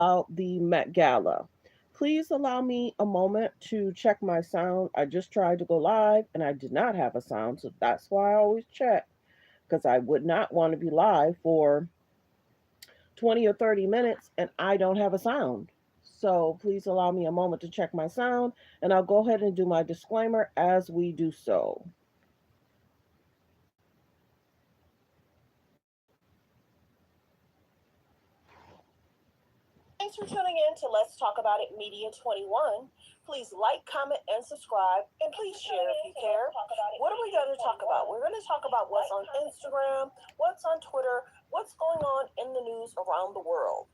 about the Met Gala. Please allow me a moment to check my sound. I just tried to go live and I did not have a sound, so that's why I always check because I would not want to be live for 20 or 30 minutes and I don't have a sound. So please allow me a moment to check my sound and I'll go ahead and do my disclaimer as we do so. Thanks for tuning in to Let's Talk About It Media 21. Please like, comment, and subscribe, and please share if you care. What are we going to talk about? We're going to talk about what's on Instagram, what's on Twitter, what's going on in the news around the world.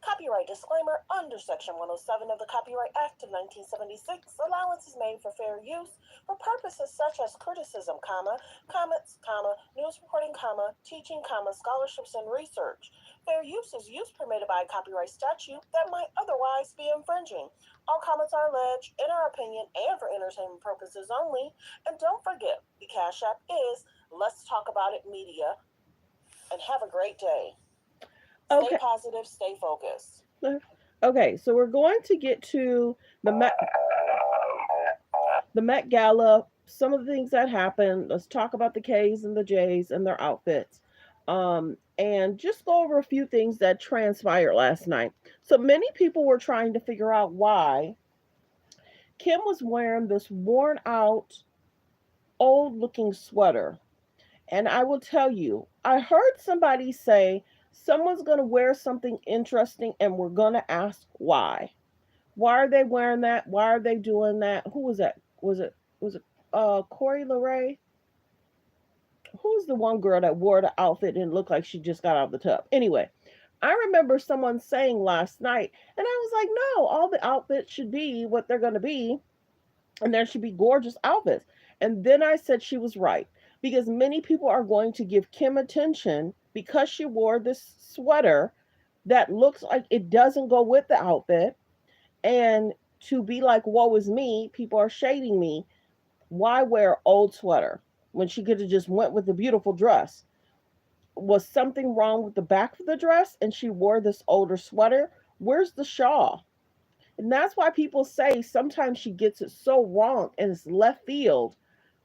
Copyright disclaimer under Section 107 of the Copyright Act of 1976, allowance is made for fair use for purposes such as criticism, comments, news reporting, teaching, scholarships, and research. Fair use is use permitted by a copyright statute that might otherwise be infringing. All comments are alleged, in our opinion, and for entertainment purposes only. And don't forget, the Cash App is Let's Talk About It Media. And have a great day. Stay positive, stay focused. Okay, so we're going to get to the Met Gala, some of the things that happened. Let's talk about the K's and the J's and their outfits. And just go over a few things that transpired last night. So many people were trying to figure out why Kim was wearing this worn out, old looking sweater. And I will tell you, I heard somebody say someone's going to wear something interesting and we're going to ask why. Why are they wearing that? Why are they doing that? Who was that? Was it Corey LeRae? Who's the one girl that wore the outfit and looked like she just got out of the tub? Anyway, I remember someone saying last night, and I was like, no, all the outfits should be what they're going to be, and there should be gorgeous outfits. And then I said she was right because many people are going to give Kim attention because she wore this sweater that looks like it doesn't go with the outfit. And to be like, woe is me, people are shading me. Why wear old sweater when she could have just went with the beautiful dress? Was something wrong with the back of the dress and she wore this older sweater? Where's the shawl? And that's why people say sometimes she gets it so wrong and it's left field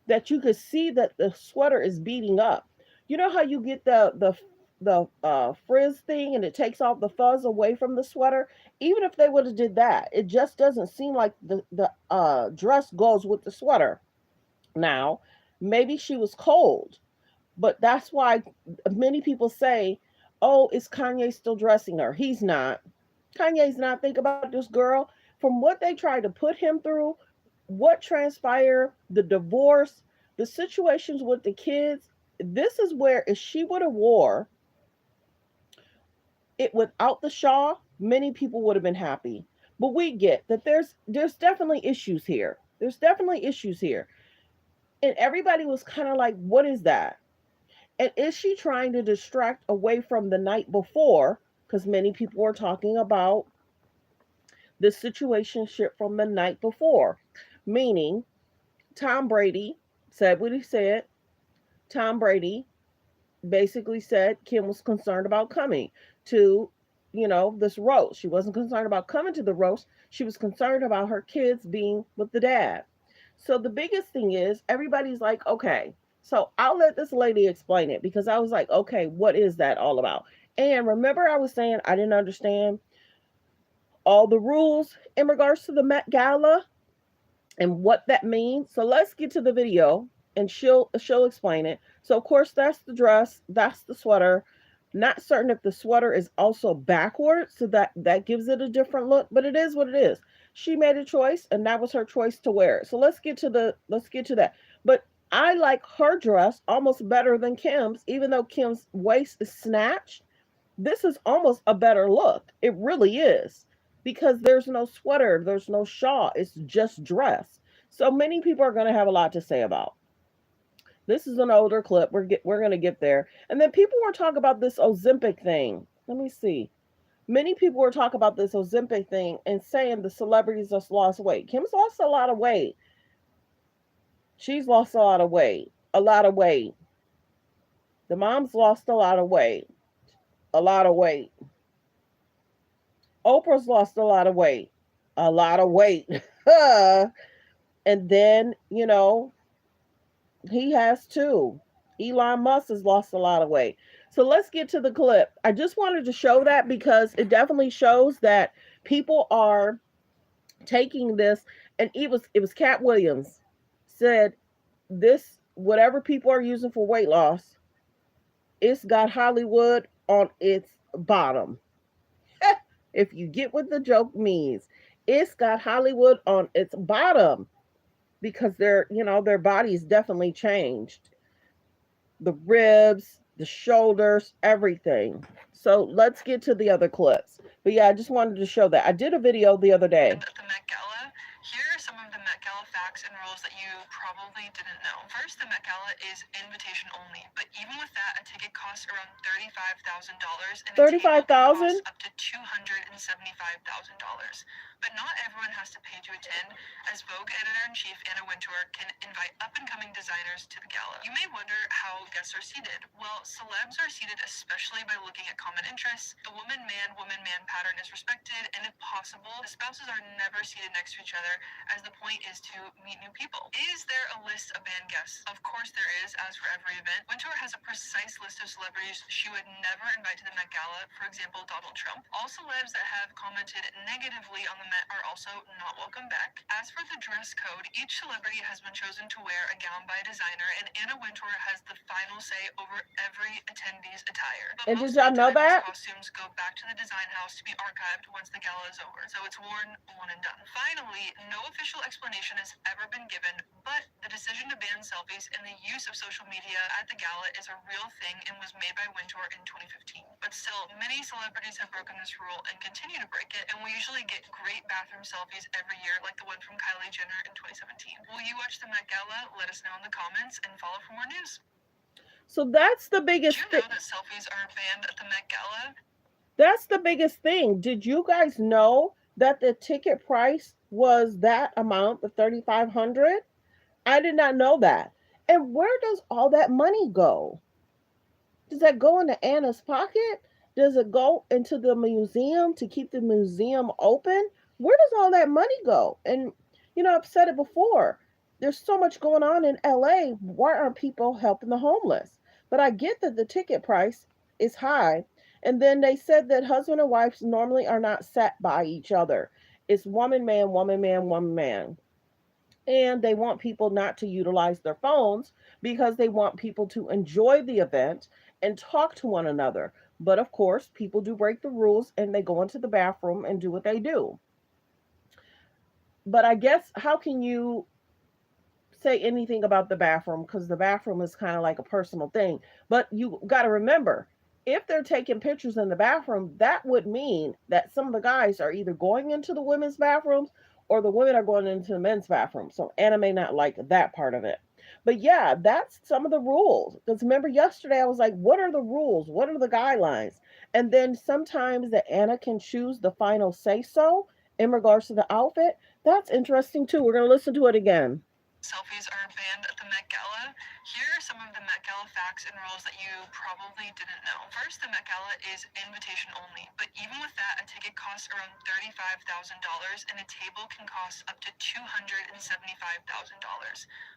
that you could see that the sweater is beating up. You know how you get the frizz thing and it takes all the fuzz away from the sweater? Even if they would have did that, it just doesn't seem like the dress goes with the sweater. Now, maybe she was cold, but that's why many people say, oh, is Kanye still dressing her? He's not. Kanye's not. Think about this girl. From what they tried to put him through, what transpired, the divorce, the situations with the kids. This is where if she would have wore it without the shawl, many people would have been happy. But we get that there's definitely issues here. There's definitely issues here. And everybody was kind of like, what is that? And is she trying to distract away from the night before? Because many people were talking about the situation ship from the night before. Meaning, Tom Brady said what he said. Tom Brady basically said Kim was concerned about coming to, this roast. She wasn't concerned about coming to the roast. She was concerned about her kids being with the dad. So the biggest thing is everybody's like, okay, so I'll let this lady explain it because I was like, okay, what is that all about? And remember, I was saying I didn't understand all the rules in regards to the Met Gala and what that means. So let's get to the video and she'll explain it. So of course that's the dress, that's the sweater. Not certain if the sweater is also backwards, so that gives it a different look, but it is what it is. She made a choice and that was her choice to wear it. So let's get to that. But I like her dress almost better than Kim's, even though Kim's waist is snatched. This is almost a better look. It really is. Because there's no sweater, there's no shawl, it's just dress. So many people are going to have a lot to say about. This is an older clip. We're going to get there. And then people were talking about this Ozempic thing. Let me see. Many people were talking about this Ozempic thing and saying the celebrities just lost weight. Kim's lost a lot of weight. She's lost a lot of weight. A lot of weight. The mom's lost a lot of weight. A lot of weight. Oprah's lost a lot of weight. A lot of weight. And then, he has too. Elon Musk has lost a lot of weight. So let's get to the clip. I just wanted to show that because it definitely shows that people are taking this, and it was Cat Williams said this, whatever people are using for weight loss, it's got Hollywood on its bottom. If you get what the joke means, it's got Hollywood on its bottom because their bodies definitely changed. The ribs, the shoulders, everything. So let's get to the other clips. But yeah, I just wanted to show that. I did a video the other day. At the Met Gala, here are some of the Met Gala facts and rules that you probably didn't know. First, the Met Gala is invitation only, but even with that, a ticket costs around $35,000 and a table can cost up to $275,000. But not everyone has to pay to attend, as Vogue editor-in-chief Anna Wintour can invite up-and-coming designers to the gala. You may wonder how guests are seated. Well, celebs are seated especially by looking at common interests. The woman-man pattern is respected, and if possible, the spouses are never seated next to each other, as the point is to meet new people. Is there a list of banned guests? Of course there is, as for every event. Wintour has a precise list of celebrities she would never invite to the Met Gala, for example, Donald Trump. All celebs that have commented negatively on the Met are also not welcome back. As for the dress code, each celebrity has been chosen to wear a gown by a designer, and Anna Wintour has the final say over every attendee's attire. But And most did of y'all the know time, these that? costumes go back to the design house to be archived once the gala is over, so it's worn one and done. Finally, no official explanation has ever been given, but the decision to ban selfies and the use of social media at the gala is a real thing and was made by Wintour in 2015. But still, many celebrities have broken this rule and continue to break it, and we usually get great bathroom selfies every year, like the one from Kylie Jenner in 2017. Will you watch the Met Gala? Let us know in the comments and follow for more news. So that's the Did biggest you thing. know that selfies are banned at the Met Gala? That's the biggest thing. Did you guys know that the ticket price was that amount, the 3,500? I did not know that. And where does all that money go? Does that go into Anna's pocket? Does it go into the museum to keep the museum open? Where does all that money go? And, I've said it before. There's so much going on in LA. Why aren't people helping the homeless? But I get that the ticket price is high. And then they said that husband and wives normally are not sat by each other. It's woman, man, woman, man, woman, man. And they want people not to utilize their phones because they want people to enjoy the event and talk to one another. But of course, people do break the rules and they go into the bathroom and do what they do. But I guess, how can you say anything about the bathroom, because the bathroom is kind of like a personal thing? But you got to remember, if they're taking pictures in the bathroom, that would mean that some of the guys are either going into the women's bathrooms or the women are going into the men's bathroom. So Anna may not like that part of it. But yeah, that's some of the rules. Because remember, yesterday I was like, what are the rules? What are the guidelines? And then sometimes that Anna can choose the final say so in regards to the outfit. That's interesting too. We're going to listen to it again. Selfies are banned at the Met Gala. Here are some of the Met Gala facts and rules that you probably didn't know. First, the Met Gala is invitation only, but even with that, a ticket costs around $35,000 and a table can cost up to $275,000.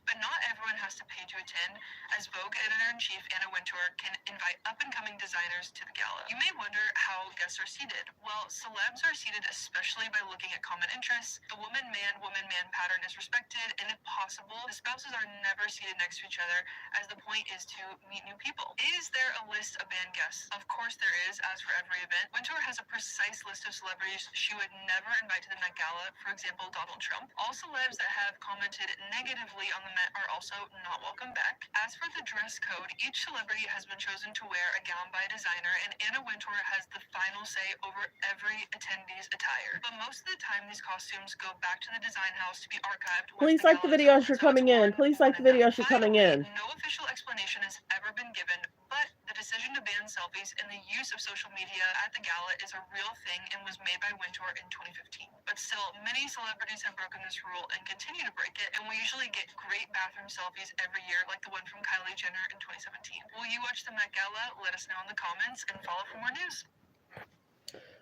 But not everyone has to pay to attend, as Vogue editor-in-chief Anna Wintour can invite up-and-coming designers to the gala. You may wonder how guests are seated. Well, celebs are seated especially by looking at common interests. The woman-man pattern is respected, and if possible, the spouses are never seated next to each other, as the point is to meet new people. Is there a list of banned guests? Of course there is, as for every event. Wintour has a precise list of celebrities she would never invite to the Met Gala, for example, Donald Trump. All celebs that have commented negatively on the Met are also not welcome back. As for the dress code, each celebrity has been chosen to wear a gown by a designer, and Anna Wintour has the final say over every attendee's attire. But most of the time, these costumes go back to the design house to be archived once Please the like the gala is video over, as you're so it's coming in. worn Please one like the and done. video as you're coming Finally, in. no official explanation has ever been given, but the decision to ban selfies and the use of social media at the gala is a real thing and was made by Wintour in 2015. But still, many celebrities have broken this rule and continue to break it, and we usually get great bathroom selfies every year, like the one from Kylie Jenner in 2017. Will you watch the Met Gala? Let us know in the comments and follow for more news.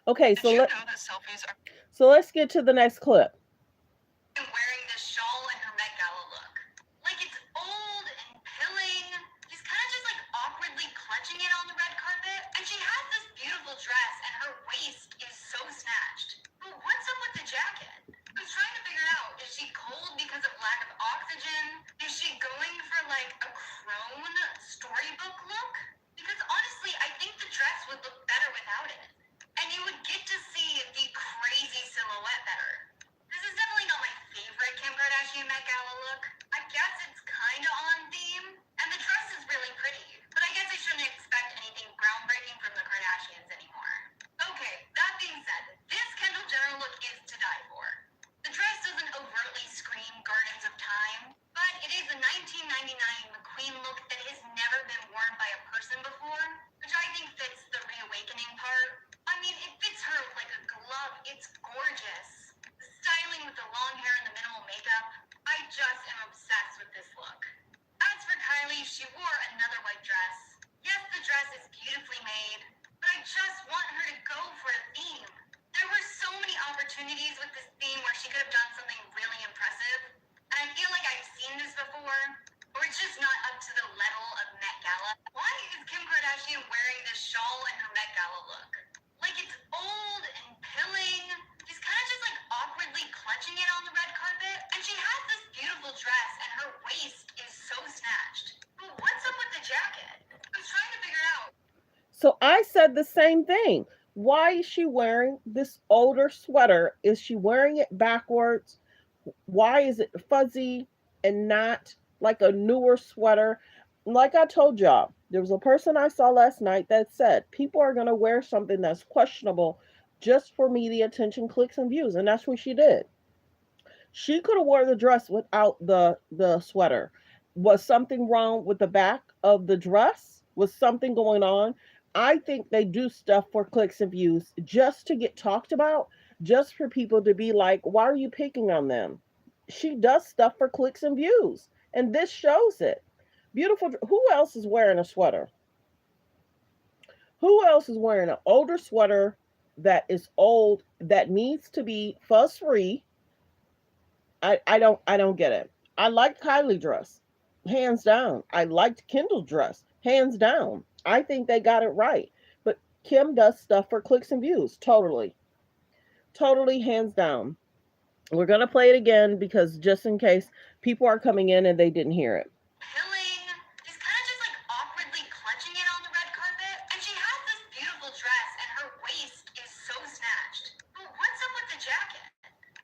Okay, Did you know that selfies are so let's get to the next clip. wearing this shawl in her Met Gala look? Like, it's old and pilling. She's kind of just like awkwardly clutching it on the red carpet. And she has this beautiful dress and her waist is so snatched. But what's up with the jacket? I was trying to figure out, is she cold because of lack of oxygen? Is she going for like a crone storybook look? Because honestly, I think the dress would look better without it. And you would get to see the crazy silhouette better. This is definitely not my favorite Kim Kardashian Met Gala look. I guess it's kind of on theme. And the dress is really pretty. But I guess I shouldn't expect anything groundbreaking from the Kardashians anymore. Okay, that being said, this Kendall Jenner look is to die for. The dress doesn't overtly scream Gardens of Time, but it is a 1999 McQueen look that has never been worn by a person before, which I think fits the reawakening part. I mean, it fits her like a glove. It's gorgeous. The styling with the long hair and the minimal makeup, I just am obsessed with this look. As for Kylie, she wore another white dress. Yes, the dress is beautifully made, but I just want her to go for a theme. There were so many opportunities with this theme where she could have done something really impressive, and I feel like I've seen this before, or it's just not up to the level of Met Gala. Why is Kim Kardashian wearing this shawl in her Met Gala look? Like, it's old and pilling. She's kind of just like awkwardly clutching it on the red carpet, and she has this beautiful dress and her waist is so snatched. But what's up with the jacket? I was trying to figure it out. So I said the same thing. Why is she wearing this older sweater? Is she wearing it backwards? Why is it fuzzy and not like a newer sweater? Like I told y'all, there was a person I saw last night that said people are going to wear something that's questionable just for media attention, clicks, and views. And that's what she did. She could have wore the dress without the sweater. Was something wrong with the back of the dress? Was something going on? I think they do stuff for clicks and views just to get talked about, just for people to be like, why are you picking on them? She does stuff for clicks and views, and this shows it. Beautiful. Who else is wearing a sweater? Who else is wearing an older sweater that is old, that needs to be fuss free? I don't get it. I liked Kylie dress, hands down. I liked Kendall dress, hands down. I think they got it right. But Kim does stuff for clicks and views, totally, totally, hands down. We're gonna play it again because just in case people are coming in and they didn't hear it. Pilling. She's kind of just like awkwardly clutching it on the red carpet, and she has this beautiful dress and her waist is so snatched. But what's up with the jacket?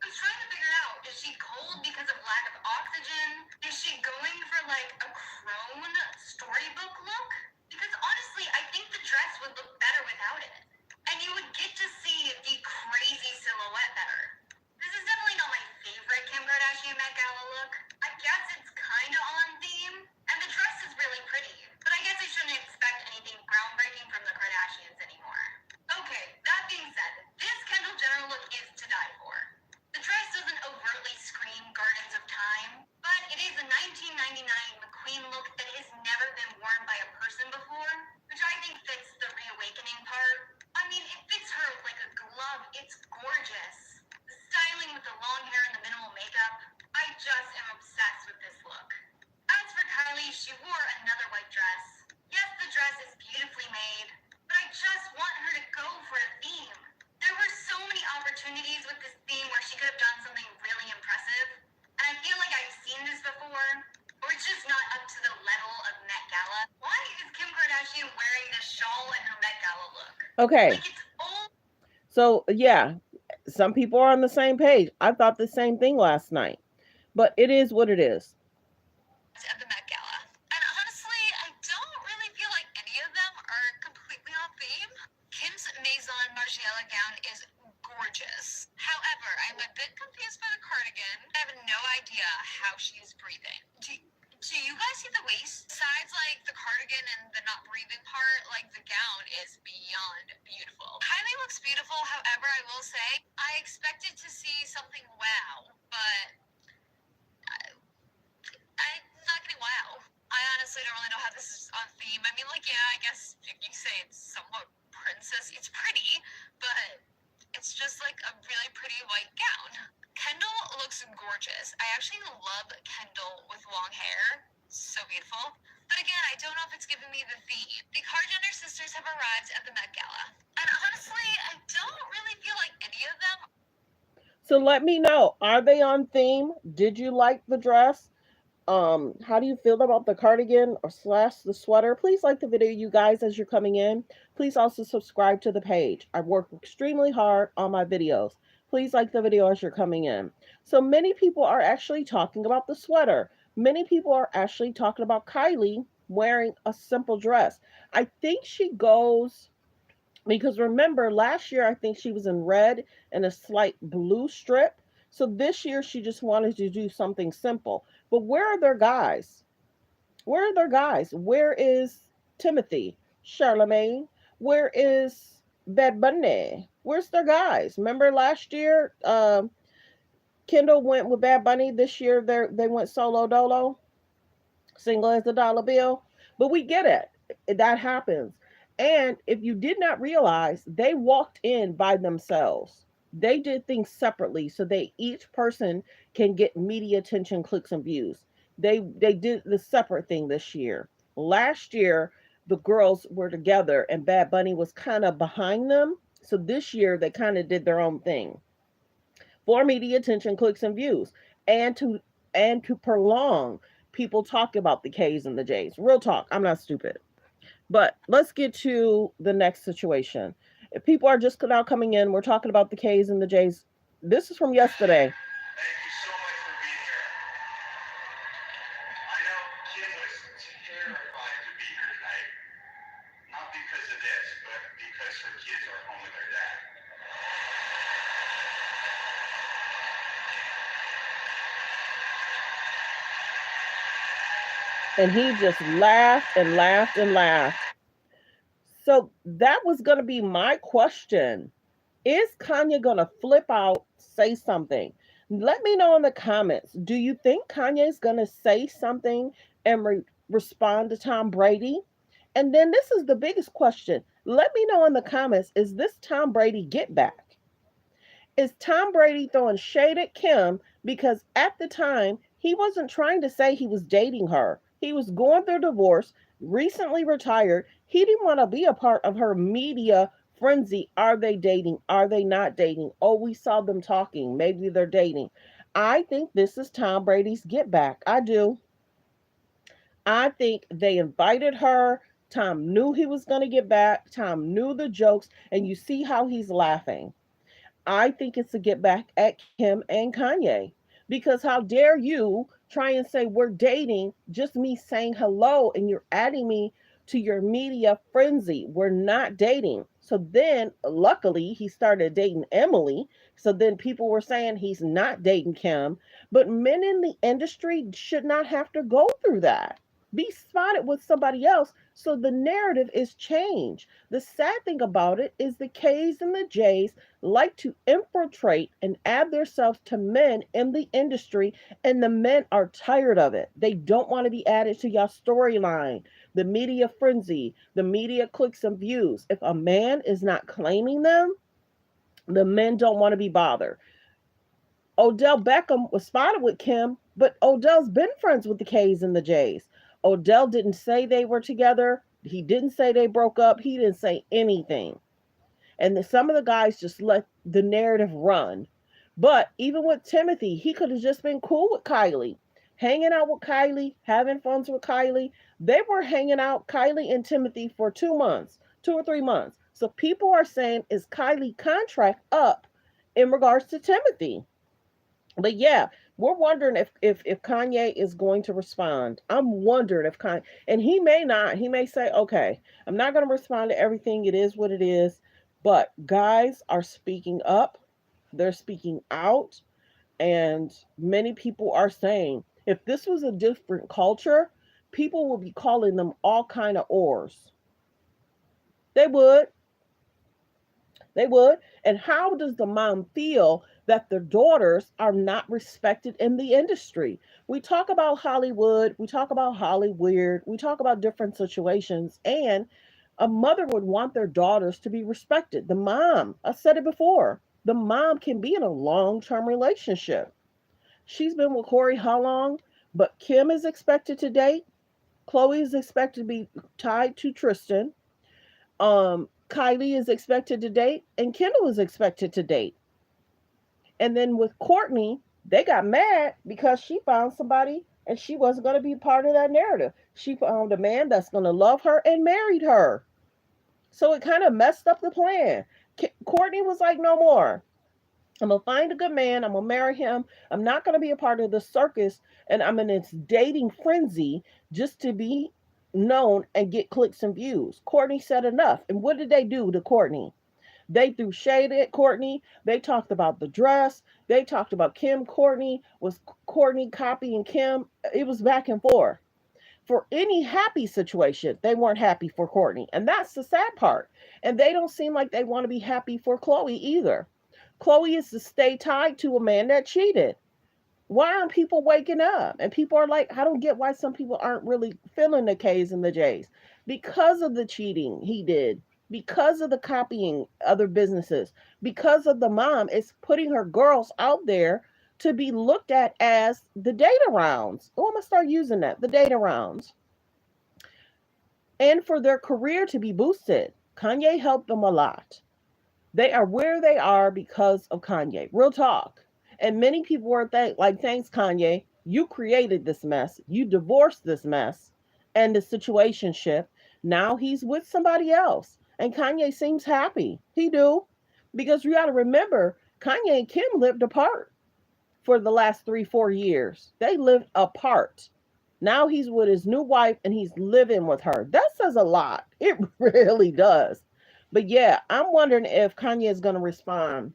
I was trying to figure out, is she cold because of lack of oxygen? Is she going for like a crone storybook look? Because honestly, I think the dress would look better without it. And you would get to see the crazy silhouette better. This is definitely not my favorite Kim Kardashian Met Gala look. I guess it's kind of on theme. And the dress is really pretty. But I guess I shouldn't expect anything groundbreaking from the Kardashians anymore. Okay, that being said, this Kendall Jenner look is to die for. The dress doesn't overtly scream Gardens of Time, but it is a 1999 McQueen look that has never been worn by a person before, which I think fits the reawakening part. I mean, it fits her like a glove. It's gorgeous. The styling with the long hair and the minimal makeup, I just am obsessed with this look. As for Kylie, she wore another white dress. Yes, the dress is beautifully made, but I just want her to go for a theme. There were so many opportunities with this theme where she could have done something really impressive, and I feel like I've seen this before, or it's just not up to the level of Met Gala. Why is Kim Kardashian wearing this shawl in her Met Gala look? Okay. Like, it's old. So yeah, some people are on the same page. I thought the same thing last night. But it is what it is. At the Met Gala. And honestly, I don't really feel like any of them are completely on theme. Kim's Maison Margiela gown is gorgeous. However, I'm a bit confused by the cardigan. I have no idea how she is breathing. Do you guys see the waist? Besides, like, the cardigan and the not breathing part, like, the gown is beyond beautiful. Kylie looks beautiful, however, I will say, I expected to see something wow, but I'm not getting wow. I honestly don't really know how this is on theme. I mean, like, yeah, I guess you say it's somewhat princess. It's pretty, but it's just like a really pretty white gown. Kendall looks gorgeous. I actually love Kendall with long hair. So beautiful. But again, I don't know if it's giving me the theme. The Kardashian sisters have arrived at the Met Gala. And honestly, I don't really feel like any of them. So let me know, are they on theme? Did you like the dress? How do you feel about the cardigan or slash the sweater? Please like the video, you guys, as you're coming in. Please also subscribe to the page. I work extremely hard on my videos. Please like the video as you're coming in. So many people are actually talking about the sweater. Many people are actually talking about Kylie wearing a simple dress. I think she goes, because remember last year I think she was in red and a slight blue strip. So this year she just wanted to do something simple. But where are their guys? Where are their guys? Where is Timothy? Charlemagne? Where is Bad Bunny? Where's their guys? Remember last year, Kendall went with Bad Bunny. This year they went solo dolo, single as a dollar bill. But we get it. That happens. And if you did not realize, they walked in by themselves. They did things separately so they each person can get media attention, clicks, and views. They did the separate thing this year. Last year, the girls were together and Bad Bunny was kind of behind them. So this year they kind of did their own thing for media attention, clicks, and views, and to prolong people talking about the K's and the J's. Real talk. I'm not stupid. But let's get to the next situation. If people are just now coming in, we're talking about the K's and the J's. This is from yesterday. Thank you so much for being here. I know Kim was terrified to be here tonight. Not because of this, but because her kids are home with their dad. And he just laughed and laughed and laughed. So that was going to be my question. Is Kanye going to flip out, say something? Let me know in the comments. Do you think Kanye is going to say something and respond to Tom Brady? And then this is the biggest question. Let me know in the comments, is this Tom Brady get back? Is Tom Brady throwing shade at Kim because at the time he wasn't trying to say he was dating her? He was going through divorce, recently retired. He didn't want to be a part of her media frenzy. Are they dating? Are they not dating? Oh, we saw them talking. Maybe they're dating. I think this is Tom Brady's get back. I do. I think they invited her. Tom knew he was going to get back. Tom knew the jokes, and you see how he's laughing. I think it's to get back at Kim and Kanye. Because how dare you try and say we're dating, just me saying hello, and you're adding me to your media frenzy. We're not dating. So then, luckily, he started dating Emily. So then people were saying he's not dating Kim. But men in the industry should not have to go through that. Be spotted with somebody else. So the narrative is changed. The sad thing about it is the K's and the J's like to infiltrate and add themselves to men in the industry, and the men are tired of it. They don't want to be added to your storyline, the media frenzy, the media clicks and views. If a man is not claiming them, the men don't want to be bothered. Odell Beckham was spotted with Kim, but Odell's been friends with the K's and the J's. Odell didn't say they were together. He didn't say they broke up. He didn't say anything. And some of the guys just let the narrative run. But even with Timothy, he could have just been cool with Kylie, hanging out with Kylie, having fun with Kylie. They were hanging out, Kylie and Timothy, for 2 months, 2 or 3 months. So people are saying, is Kylie contract up in regards to Timothy? But yeah, we're wondering if Kanye is going to respond. I'm wondering if Kanye, and he may not. He may say, "Okay, I'm not going to respond to everything. It is what it is." But guys are speaking up. They're speaking out, and many people are saying, if this was a different culture, people would be calling them all kind of ors. They would. They would. And how does the mom feel that their daughters are not respected in the industry? We talk about Hollywood, we talk about Hollywood, we talk about different situations, and A mother would want their daughters to be respected. The mom, I said it before, the mom can be in a long term relationship. She's been with Corey how long? But Kim is expected to date. Chloe is expected to be tied to Tristan. Kylie is expected to date, and Kendall is expected to date. And then with Courtney, they got mad because she found somebody and she wasn't going to be part of that narrative. She found a man that's going to love her and married her. So it kind of messed up the plan. Courtney was like, no more. I'm going to find a good man. I'm going to marry him. I'm not going to be a part of the circus. And I'm in this dating frenzy just to be known and get clicks and views. Courtney said enough. And what did they do to Courtney? They threw shade at Courtney. They talked about the dress. They talked about Kim. Courtney copying Kim. It was back and forth. For any happy situation, they weren't happy for Courtney. And that's the sad part. And they don't seem like they want to be happy for Chloe either. Chloe is to stay tied to a man that cheated. Why aren't people waking up? And people are like, I don't get why some people aren't really feeling the K's and the J's. Because of the cheating he did, because of the copying other businesses, because of the mom is putting her girls out there to be looked at as the data rounds. Oh, I'm going to start using that, the data rounds. And for their career to be boosted. Kanye helped them a lot. They are where they are because of Kanye. Real talk. And many people were like, thanks, Kanye. You created this mess. You divorced this mess and the situationship. Now he's with somebody else. And Kanye seems happy. He do. Because you got to remember, Kanye and Kim lived apart for the last 3-4 years. They lived apart. Now he's with his new wife and he's living with her. That says a lot. It really does. But yeah, I'm wondering if Kanye is going to respond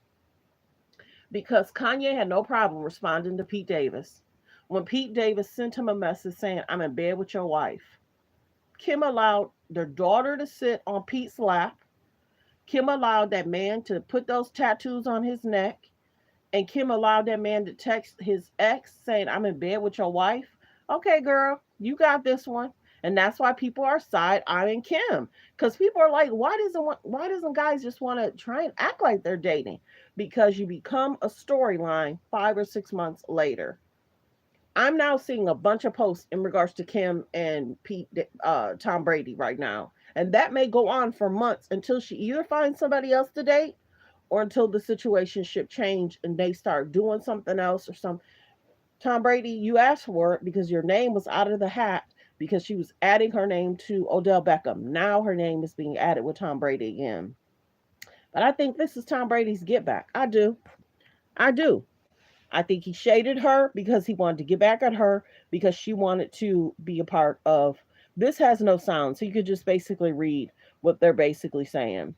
because Kanye had no problem responding to Pete Davis. When Pete Davis sent him a message saying, I'm in bed with your wife, Kim allowed their daughter to sit on Pete's lap. Kim allowed that man to put those tattoos on his neck. And Kim allowed that man to text his ex saying, I'm in bed with your wife. Okay, girl, you got this one. And that's why people are side eyeing Kim. Because people are like, why doesn't guys just want to try and act like they're dating? Because you become a storyline 5 or 6 months later. I'm now seeing a bunch of posts in regards to Kim and Tom Brady right now. And that may go on for months until she either finds somebody else to date or until the situation should change and they start doing something else or some. Tom Brady, you asked for it because your name was out of the hat because she was adding her name to Odell Beckham. Now her name is being added with Tom Brady again. But I think this is Tom Brady's get back. I do. I do. I think he shaded her because he wanted to get back at her because she wanted to be a part of. This has no sound, so you could just basically read what they're basically saying.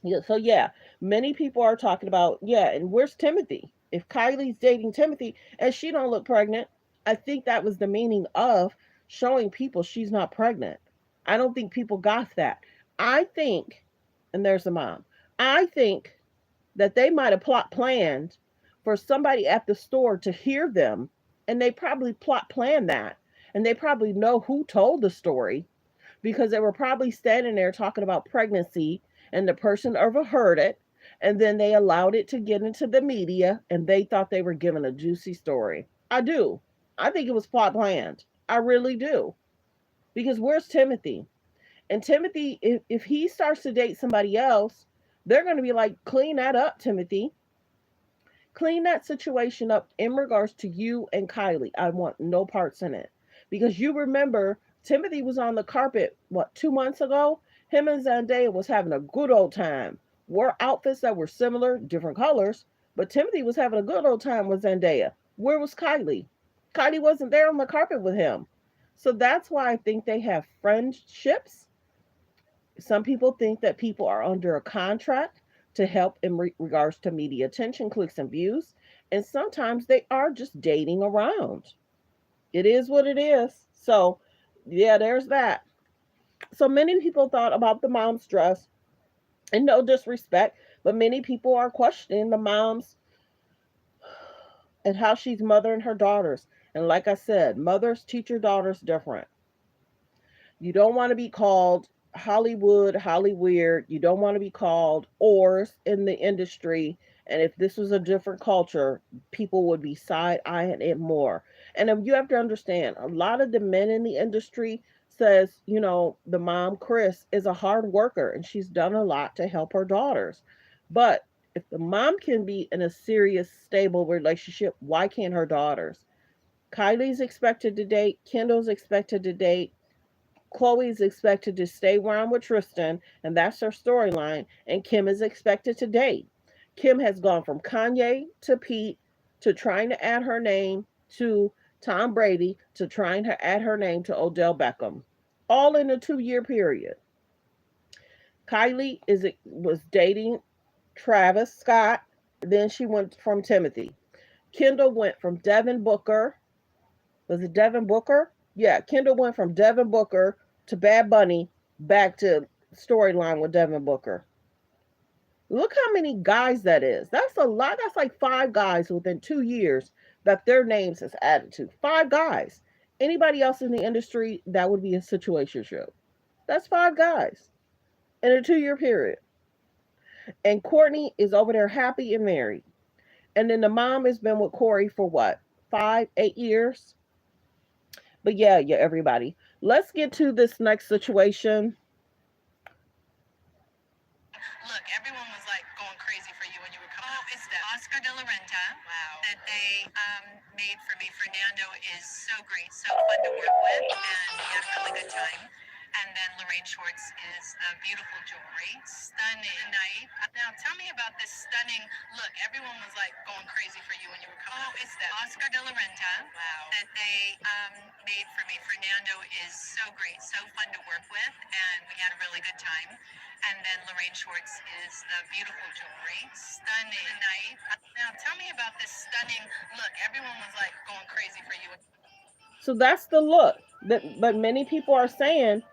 Yeah, so yeah, many people are talking about, yeah, and where's Timothy? If Kylie's dating Timothy and she don't look pregnant, I think that was the meaning of showing people she's not pregnant. I don't think people got that. I think, and there's the mom. I think that they might have planned for somebody at the store to hear them, and they probably planned that, and they probably know who told the story because they were probably standing there talking about pregnancy and the person overheard it and then they allowed it to get into the media and they thought they were giving a juicy story. I do. I think it was plot planned. I really do. Because where's Timothy? And Timothy, if he starts to date somebody else, they're going to be like, clean that up, Timothy. Clean that situation up in regards to you and Kylie. I want no parts in it. Because you remember Timothy was on the carpet, what, 2 months ago? Him and Zendaya was having a good old time. Wore outfits that were similar, different colors, but Timothy was having a good old time with Zendaya. Where was Kylie? Kylie wasn't there on the carpet with him. So that's why I think they have friendships. Some people think that people are under a contract to help in regards to media attention, clicks, and views. And sometimes they are just dating around. It is what it is. So, yeah, there's that. So many people thought about the mom's dress, and no disrespect, but many people are questioning the mom's and how she's mothering her daughters. And like I said, mothers teach your daughters different. You don't want to be called Hollywood, Hollyweird. You don't want to be called ors in the industry. And if this was a different culture, people would be side eyeing it more. And you have to understand, a lot of the men in the industry says, the mom, Kris, is a hard worker and she's done a lot to help her daughters. But if the mom can be in a serious, stable relationship, why can't her daughters? Kylie's expected to date, Kendall's expected to date, Chloe's expected to stay around with Tristan, and that's her storyline. And Kim is expected to date. Kim has gone from Kanye to Pete to trying to add her name to Tom Brady to trying to add her name to Odell Beckham, all in a 2 year period. Kylie was dating Travis Scott, then she went from Timothy. Kendall went from Devin Booker. Was it Devin Booker? Yeah, Kendall went from Devin Booker to Bad Bunny back to storyline with Devin Booker. Look how many guys that is. That's a lot. That's like 5 guys within 2 years that their names is added to. 5 guys. Anybody else in the industry, that would be a situationship. That's 5 guys in a 2 year period. And Courtney is over there happy and married. And then the mom has been with Corey for what? 5, 8 years? But yeah, everybody. Let's get to this next situation. Look, everyone was like going crazy for you when you were coming. Oh, it's the Oscar de la Renta. Wow. That they made for me. Fernando is so great, so fun to work with, and we had a really good time. And then Lorraine Schwartz is the beautiful jewelry. Stunning night. Now, tell me about this stunning look. Everyone was like going crazy for you when you were coming. Oh, it's the Oscar de la Renta. Wow. That they made for me. Fernando is so great, so fun to work with, and we had a really good time. And then Lorraine Schwartz is the beautiful jewelry. Stunning night. Now, tell me about this stunning look. Everyone was like going crazy for you. So that's the look. But many people are saying,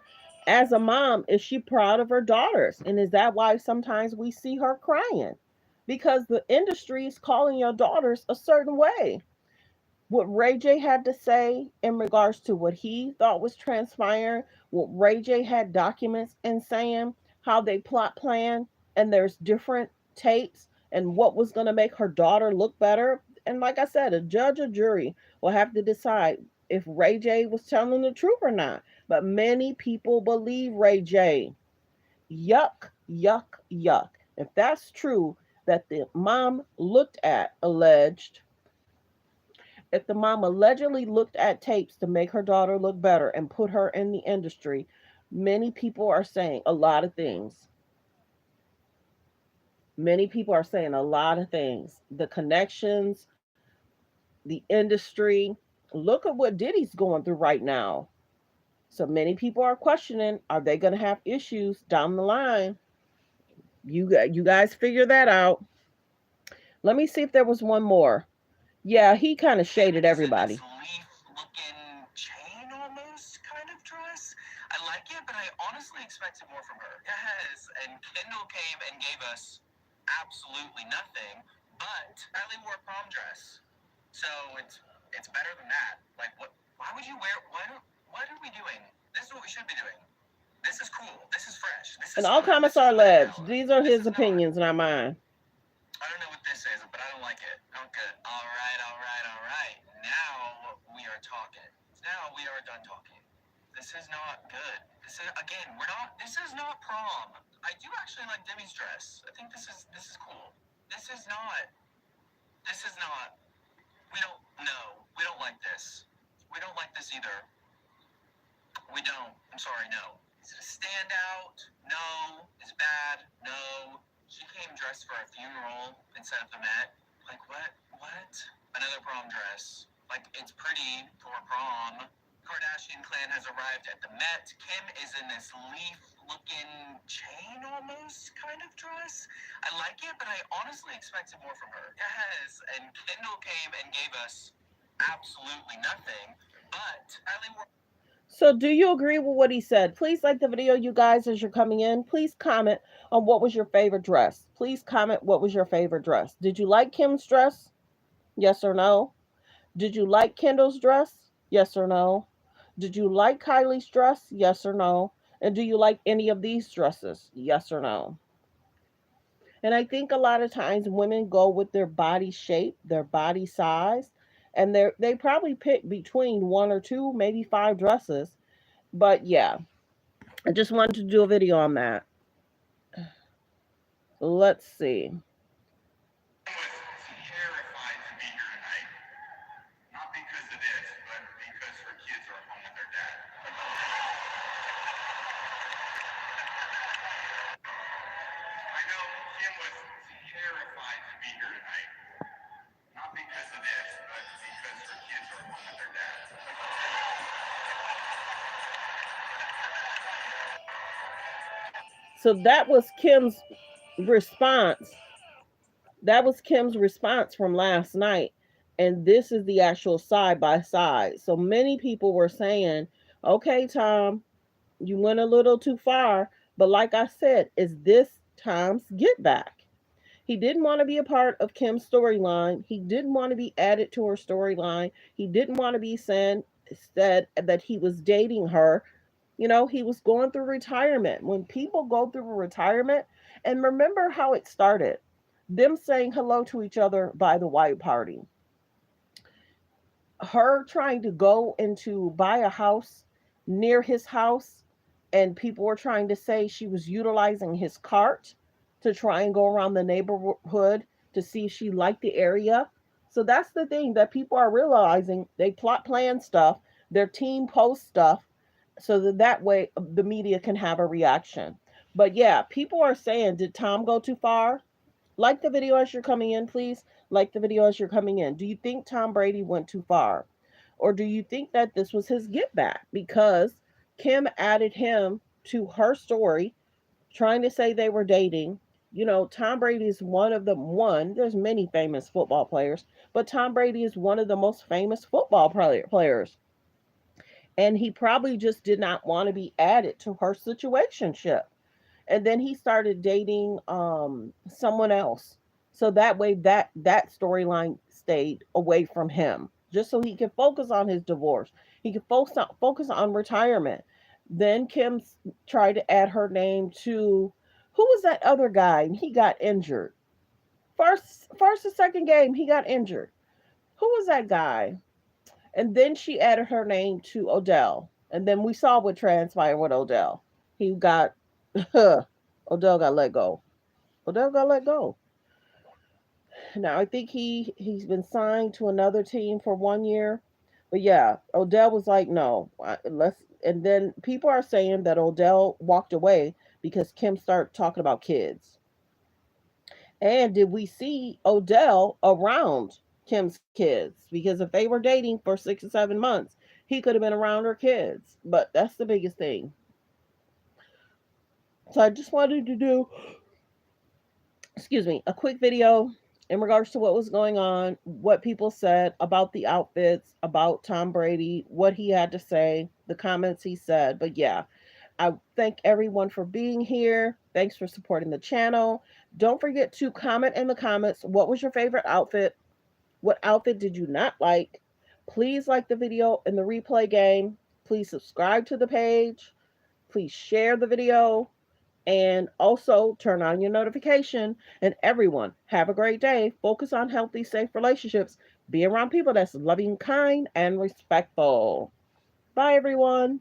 as a mom, is she proud of her daughters? And is that why sometimes we see her crying? Because the industry is calling your daughters a certain way. What Ray J had to say in regards to what he thought was transpiring, what Ray J had documents and saying how they plot plan, and there's different tapes and what was going to make her daughter look better. And like I said, a judge or jury will have to decide if Ray J was telling the truth or not. But many people believe Ray J. Yuck, yuck, yuck. If that's true, that the mom looked at, alleged, if the mom allegedly looked at tapes to make her daughter look better and put her in the industry, many people are saying a lot of things. Many people are saying a lot of things. The connections, the industry. Look at what Diddy's going through right now. So many people are questioning, are they going to have issues down the line? You guys figure that out. Let me see if there was one more. Yeah, he kind of shaded everybody. Leaf-looking chain almost kind of dress. I like it, but I honestly expected more from her. Yes, and Kendall came and gave us absolutely nothing, but Kylie wore a prom dress, so it's better than that. Like, what? Why would you wear? What are we doing? This is what we should be doing. This is cool. This is fresh. This And is all fun. comments This are is what alleged. Bella. These are This his is not. opinions, not mine. I don't know what this is, but I don't like it. Okay. All right, all right, all right. Now we are talking. Now we are done talking. This is not good. This is again, we're not. This is not prom. I do actually like Demi's dress. I think this is cool. This is not. This is not. We don't. No, we don't like this. We don't like this either. We don't. I'm sorry. No. Is it a standout? No. Is it bad? No. She came dressed for a funeral instead of the Met. Like, what? What? Another prom dress. Like, it's pretty for prom. Kardashian clan has arrived at the Met. Kim is in this leaf-looking chain almost kind of dress. I like it, but I honestly expected more from her. Yes, and Kendall came and gave us absolutely nothing. But Kylie wore. So, do you agree with what he said? Please like the video, you guys, as you're coming in. Please comment on what was your favorite dress. Please comment what was your favorite dress. Did you like Kim's dress? Yes or no? Did you like Kendall's dress? Yes or no? Did you like Kylie's dress? Yes or no? And do you like any of these dresses? Yes or no? And I think a lot of times women go with their body shape, their body size, and they probably pick between one or two, maybe five dresses. But yeah, I just wanted to do a video on that. Let's see. Was terrified to be here tonight. Not because of this, but because her kids are home with their dad. I know Kim was terrified to be here tonight. Not because of this, but because her kids are home with their dad. So response. That was Kim's response from last night. And this is the actual side by side. So many people were saying, okay, Tom, you went a little too far. But like I said, is this Tom's get back? He didn't want to be a part of Kim's storyline. He didn't want to be added to her storyline. He didn't want to be said that he was dating her. You know, he was going through retirement. When people go through a retirement, and remember how it started, them saying hello to each other by the white party, her trying to go into buy a house near his house, and people were trying to say she was utilizing his cart to try and go around the neighborhood to see if she liked the area. So that's the thing that people are realizing. They plot plan stuff, their team post stuff, so that way the media can have a reaction. But yeah, people are saying, did Tom go too far? Like the video as you're coming in, please. Like the video as you're coming in. Do you think Tom Brady went too far? Or do you think that this was his get back? Because Kim added him to her story, trying to say they were dating. You know, Tom Brady is there's many famous football players, but Tom Brady is one of the most famous football players. And he probably just did not want to be added to her situationship, and then he started dating someone else, so that way that storyline stayed away from him, just so he could focus on his divorce. He could focus on retirement. Then Kim tried to add her name to, who was that other guy, and he got injured. First or second game he got injured. Who was that guy? And then she added her name to Odell, and then we saw what transpired with Odell. He got Odell got let go. Odell got let go. Now I think he's been signed to another team for 1 year. But yeah, Odell was like, no, let's. And then people are saying that Odell walked away because Kim started talking about kids. And did we see Odell around Kim's kids? Because if they were dating for 6 or 7 months, he could have been around her kids. But that's the biggest thing. So I just wanted to do, excuse me, a quick video in regards to what was going on, what people said about the outfits, about Tom Brady, what he had to say, the comments he said. But yeah, I thank everyone for being here. Thanks for supporting the channel. Don't forget to comment in the comments, what was your favorite outfit? What outfit did you not like? Please like the video in the replay game. Please subscribe to the page. Please share the video. And also turn on your notification. And everyone, have a great day. Focus on healthy, safe relationships. Be around people that's loving, kind, and respectful. Bye, everyone.